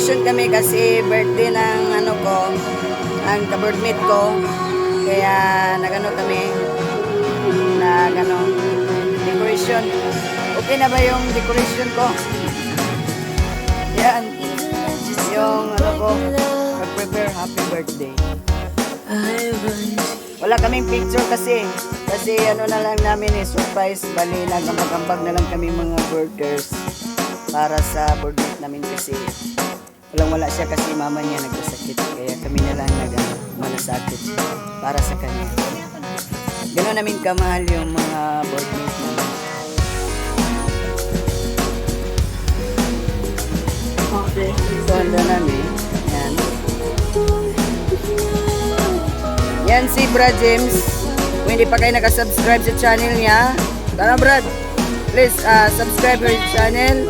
decoration kami kasi birthday ng ano ko, ang ka-birthmate ko. Kaya nagano kami, decoration. Okay na ba yung decoration ko? Yan. Yung ano ko, prepare happy birthday. Wala kaming picture kasi ano na lang namin surprise. Bali, nagambag-ambag na lang kami mga burgers para sa birthday namin kasi wala siya kasi mama niya nagkasakit. Kaya kami na lang malasakit para sa kanya. Gano'n namin kamahal yung mga birthday namin. Okay. So, handa namin. Yan. Yan si Brad James. Kung hindi pa kayo nakasubscribe sa channel niya, tara Brad, please subscribe your channel.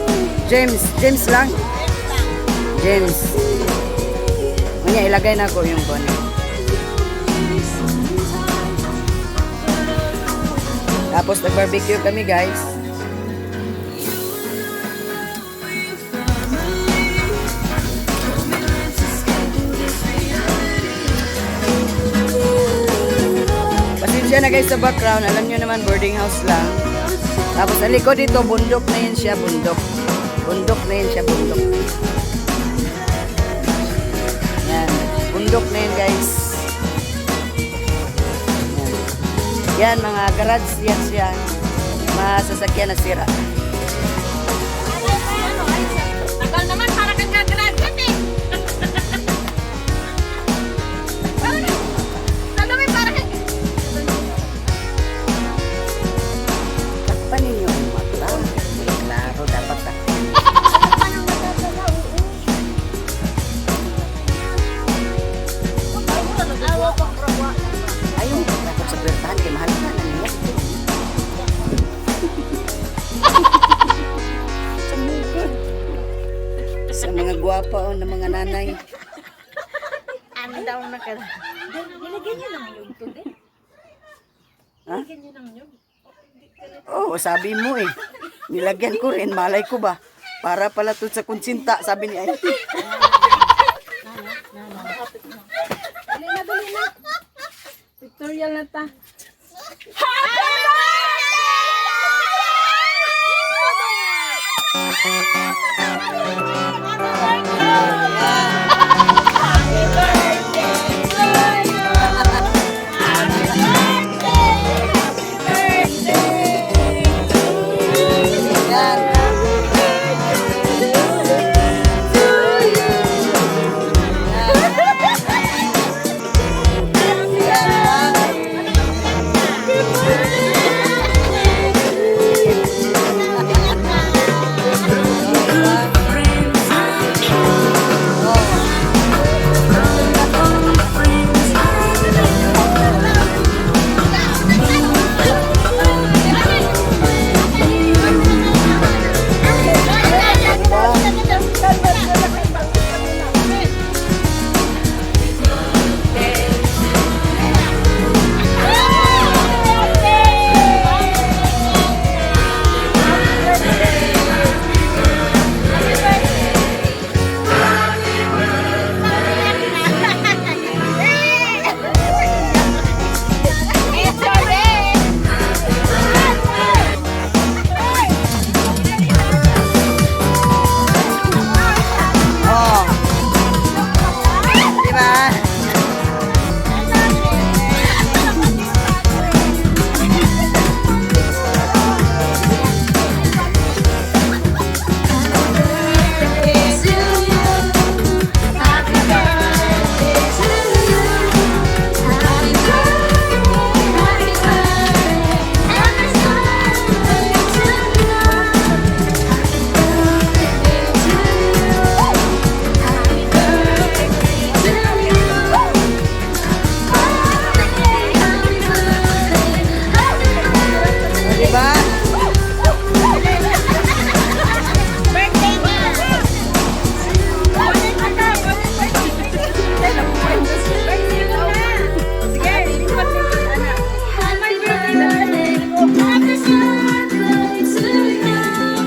James lang. James. Kanya ilagay na ko yung bonnet. Tapos nag-barbecue kami guys. Pasensya na guys sa background. Alam nyo naman boarding house lang. Tapos sa likod dito bundok na yun siya. Bundok na yun siya. Yan. Bundok na yun guys. Yan, mga garage yan siya. Mga sasakyan na sira. Tagal naman, para kang gagarage yan eh. Sabi para kang... Takpan ninyo ang mata. Klaro, dapat takpan. Ayun, takot sa bertahan. Kaya mahal na niya. Sa mga gwapa o ng mga nanay. Ano daw na ka? Nilagyan niyo ng yun to din. Ha? Nilagyan niyo ng yun. Oo, sabi mo eh. Nilagyan ko rin, malay ko ba? Para pala to sa kunsinta, sabi ni Ay. Dali na. Tutorial na ta.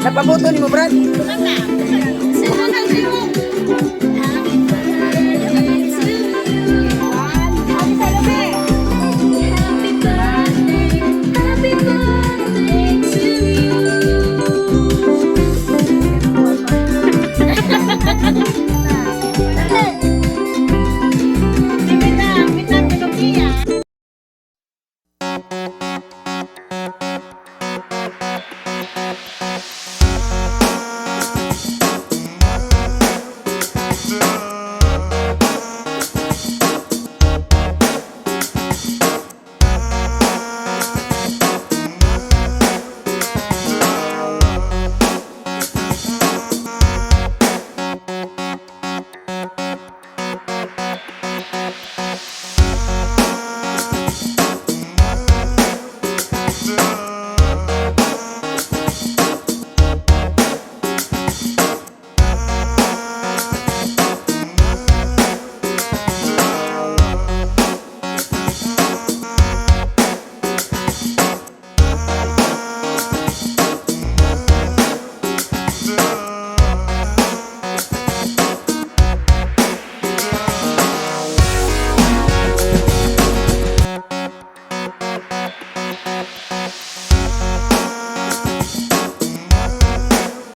Napabuto ni mo, Brad? Wala.